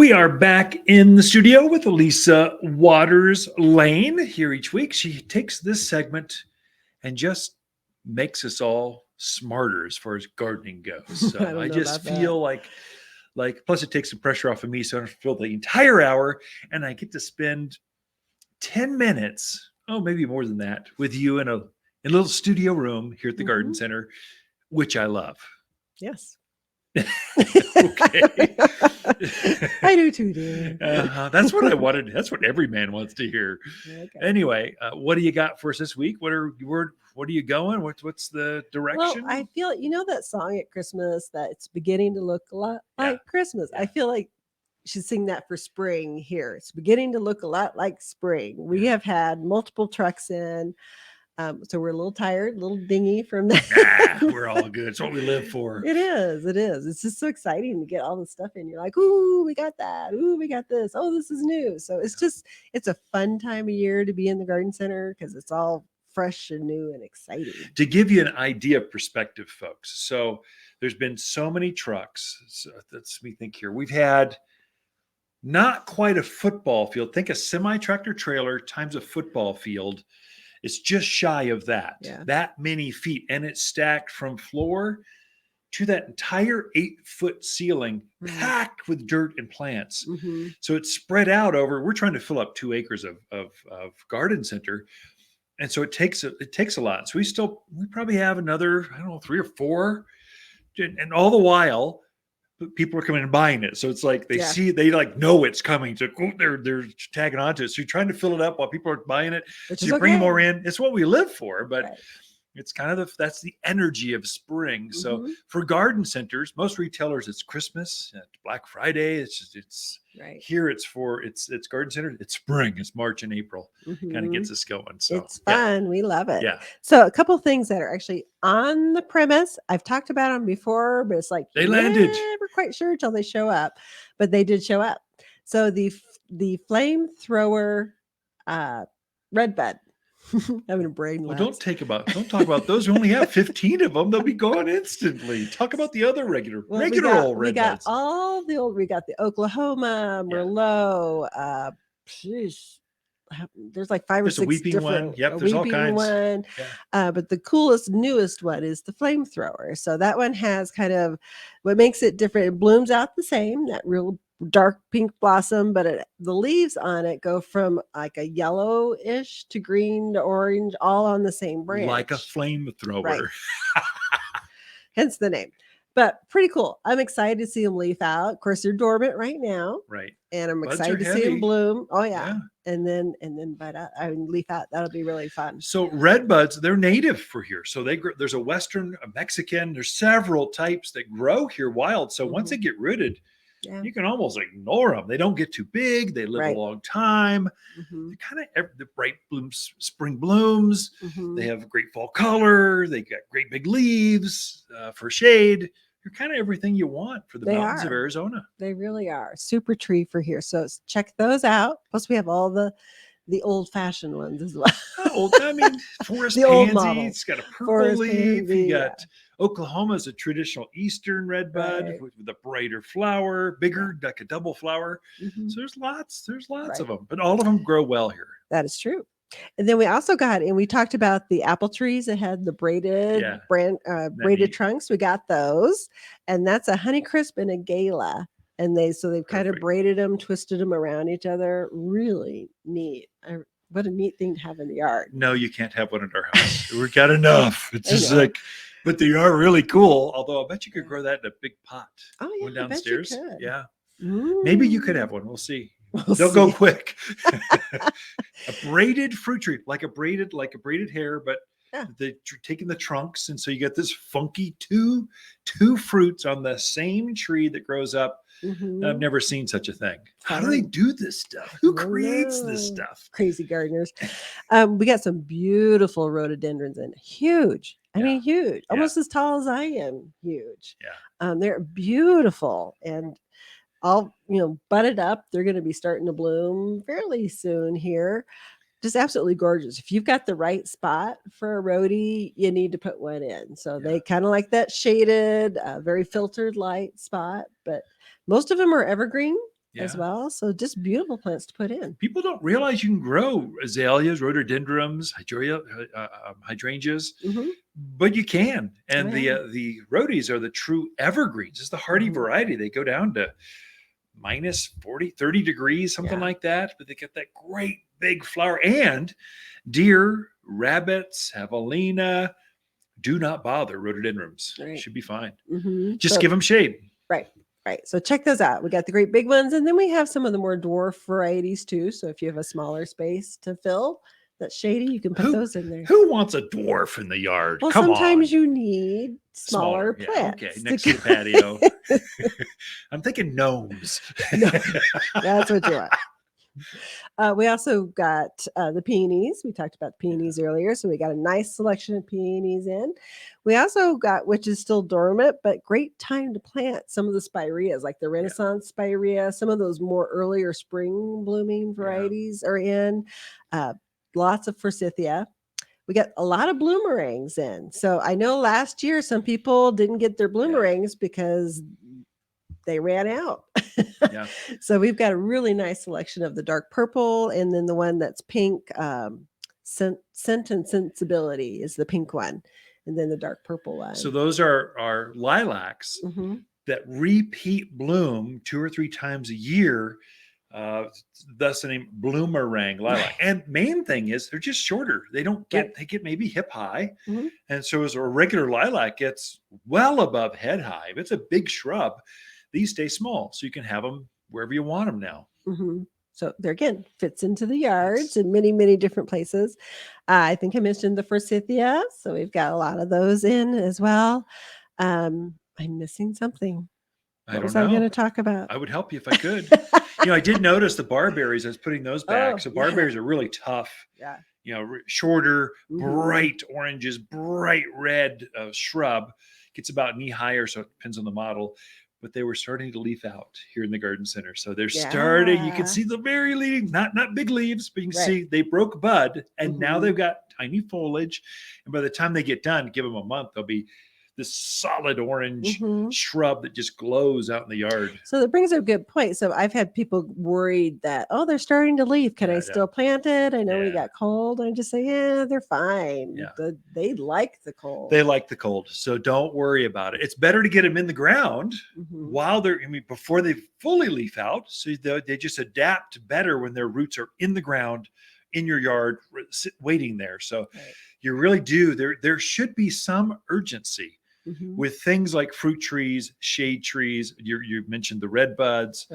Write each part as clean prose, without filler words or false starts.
We are back in the studio with Elisa Waters Lane here each week. She takes this segment and just makes us all smarter as far as gardening goes. I So don't I know just about that. feel like plus it takes some pressure off of me, so I don't feel the entire hour, and I get to spend 10 minutes, oh maybe more than that, with you in a little studio room here at the Garden Mhm. Center, which I love. Yes. Okay. I do too, dear. That's what I wanted. That's what every man wants to hear. Okay. Anyway, what do you got for us this week? What are you going? What's the Well, direction? I feel that song at Christmas that it's beginning to look a lot Yeah. like Christmas. I Yeah. feel like you should sing that for spring here. It's beginning to look a lot like spring. We Yeah. have had multiple trucks in. So we're a little tired, a little dingy from that. We're all good. It's what we live for. It is. It is. It's just so exciting to get all the stuff in. You're like, ooh, we got that. Ooh, we got this. Oh, this is new. So it's a fun time of year to be in the garden center because it's all fresh and new and exciting. To give you an idea of perspective, folks. So there's been so many trucks. So let's me think here. We've had not quite a football field. Think a semi-tractor trailer times a football field. It's just shy of that. Yeah. That many feet. And it's stacked from floor to that entire 8-foot ceiling, packed with dirt and plants. Mm-hmm. So it's spread out over. We're trying to fill up 2 acres of garden center, and so it takes a lot. So we probably have another, I don't know, 3 or 4, and all the while people are coming and buying it. So it's like they like know it's coming. So they're tagging onto it. So you're trying to fill it up while people are buying it. Which so is you bring okay. more in. It's what we live for, but. Right. It's kind of that's the energy of spring. So for garden centers, most retailers, it's Christmas, it's Black Friday. It's right here. It's garden center. It's spring. It's March and April. Kind of gets us going. So it's fun. Yeah. We love it. Yeah. So a couple things that are actually on the premise. I've talked about them before, but it's like they landed. Never quite sure until they show up, but they did show up. So the flamethrower Redbud. Having a brain lapse. Well, don't talk about those. We only have 15 of them. They'll be gone instantly. Talk about the other regular old Redbuds. We got all the old. We got the Oklahoma, Merlot. There's like 5 or 6 weeping different. One. Yep, there's all kinds. One. Yeah. But the coolest, newest one is the flamethrower. So that one has kind of what makes it different. It blooms out the same, that real dark pink blossom, but the leaves on it go from like a yellowish to green to orange, all on the same branch, like a flamethrower. Right. Hence the name. But pretty cool. I'm excited to see them leaf out. Of course, they're dormant right now, right? And I'm excited to see them bloom. Oh yeah. And then bud out. Leaf out. That'll be really fun. So Redbuds, they're native for here. So there's a Western, a Mexican. There's several types that grow here wild. So once they get rooted, you can almost ignore them. They don't get too big. They live a long time. They kind of the bright blooms, spring blooms. They have great fall color. They got great big leaves for shade. They're kind of everything you want for the mountains of Arizona. They really are. Super tree for here. So check those out. Plus we have all the old-fashioned ones as well. Forest pansy. It's got a purple leaf. You got Oklahoma is a traditional Eastern redbud with a brighter flower, bigger, like a double flower. So there's lots of them, but all of them grow well here. That is true. And then we also got, and we talked about the apple trees that had the braided braided trunks. We got those, and that's a Honeycrisp and a Gala. And they've kind of braided them, twisted them around each other. Really neat. What a neat thing to have in the yard. No, you can't have one in our house. We've got enough. It's just like, but they are really cool. Although I bet you could grow that in a big pot. Oh yeah, one downstairs. I bet you could. Yeah. Ooh. Maybe you could have one. We'll see. They'll go quick. A braided fruit tree, like a braided hair, but taking the trunks, and so you get this funky two fruits on the same tree that grows up. I've never seen such a thing. How do they do this stuff? Who creates this stuff? Crazy gardeners. We got some beautiful rhododendrons and huge. I mean, huge, almost as tall as I am. Huge. Yeah. They're beautiful and all budded up. They're going to be starting to bloom fairly soon here. Just absolutely gorgeous. If you've got the right spot for a rhodie, you need to put one in. So they kind of like that shaded, very filtered light spot, but most of them are evergreen. as well. So just beautiful plants to put in. People don't realize you can grow azaleas, rhododendrons, hydrangeas, but you can. And the rhodies are the true evergreens. It's the hardy variety. They go down to minus 40, 30 degrees, something like that. But they get that great big flower. And deer, rabbits, javelina, do not bother rhododendrons. Should be fine. Just give them shade. Right. So check those out. We got the great big ones, and then we have some of the more dwarf varieties too. So if you have a smaller space to fill that's shady, you can put those in there. Who wants a dwarf in the yard? Well, Come sometimes on. you need smaller plants. Okay, next to the patio. I'm thinking gnomes. No, that's what you want. We also got the peonies. We talked about peonies earlier. So we got a nice selection of peonies in. We also got, which is still dormant, but great time to plant some of the spireas, like the Renaissance spirea. Some of those more earlier spring blooming varieties are in. Lots of Forsythia. We got a lot of bloomerangs in. So I know last year some people didn't get their bloomerangs because they ran out. So we've got a really nice selection of the dark purple, and then the one that's pink. Scent and Sensibility is the pink one, and then the dark purple one. So those are lilacs that repeat bloom 2 or 3 times a year. Thus the name bloomerang lilac. And main thing is they're just shorter. They don't get they get maybe hip high, and so as a regular lilac gets well above head high. If it's a big shrub, these stay small, so you can have them wherever you want them now. So there again, fits into the yards in many, many different places. I think I mentioned the Forsythia, so we've got a lot of those in as well. I'm missing something. What was I going to talk about? I would help you if I could. I did notice the barberries. I was putting those back. So barberries are really tough. Shorter, bright oranges, bright red shrub. Gets about knee higher, so it depends on the model. But they were starting to leaf out here in the garden center. So they're starting. You can see the very leaves, not big leaves, but you can see they broke bud, and now they've got tiny foliage. And by the time they get done, give them a month, they'll be this solid orange shrub that just glows out in the yard. So that brings up a good point. So I've had people worried that, they're starting to leaf. Can I still plant it? I know we got cold. I just say, they're fine. They like the cold. They like the cold. So don't worry about it. It's better to get them in the ground while before they fully leaf out. So they just adapt better when their roots are in the ground, in your yard, waiting there. So you really do. There should be some urgency with things like fruit trees, shade trees. You mentioned the redbuds,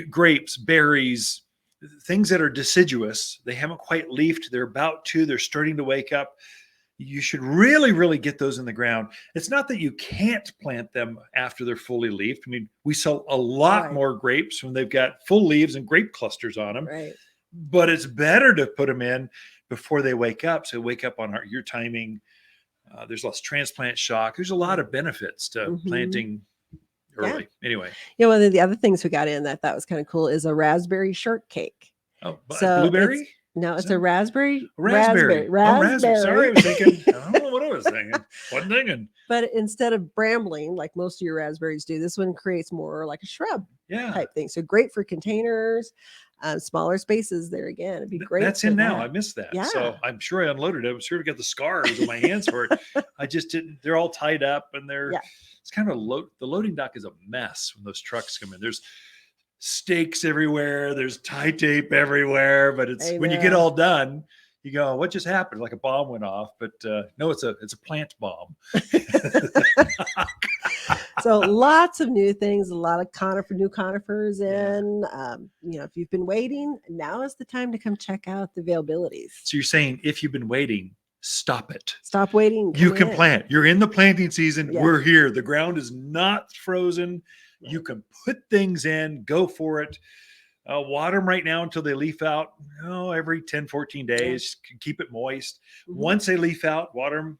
grapes, berries, things that are deciduous. They haven't quite leafed. They're about to. They're starting to wake up. You should really, really get those in the ground. It's not that you can't plant them after they're fully leafed. I mean, we sell a lot more grapes when they've got full leaves and grape clusters on them. But it's better to put them in before they wake up. So wake up on your timing. There's less transplant shock. There's a lot of benefits to planting early. Anyway. One of the other things we got in that I thought was kind of cool is a raspberry shortcake. Oh, blueberry? It's a raspberry. Raspberry. Sorry, I was thinking. I don't know what I was thinking. Wasn't thinking. But instead of brambling, like most of your raspberries do, this one creates more like a shrub type thing. So great for containers. Smaller spaces there again. It'd be great. That's in now. I missed that. So I'm sure I unloaded it. I'm sure I got the scars on my hands for it. I just didn't. They're all tied up, and it's kind of the loading dock is a mess when those trucks come in. There's stakes everywhere. There's tie tape everywhere. But when you get all done, you go, what just happened? Like a bomb went off. But no, it's a plant bomb. So lots of new things, a lot of new conifers in. If you've been waiting, now is the time to come check out the availabilities. So you're saying if you've been waiting, stop it. Stop waiting. You can plant. You're in the planting season. We're here. The ground is not frozen. You can put things in. Go for it. Water them right now until they leaf out. Every 10, 14 days. Keep it moist. Once they leaf out, water them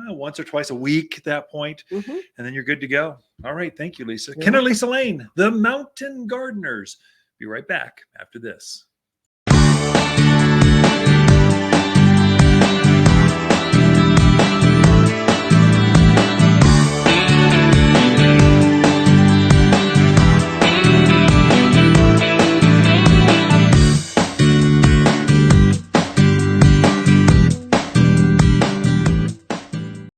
once or twice a week at that point, and then you're good to go. All right. Thank you, Lisa. Ken and Lisa Lane, the Mountain Gardeners. Be right back after this.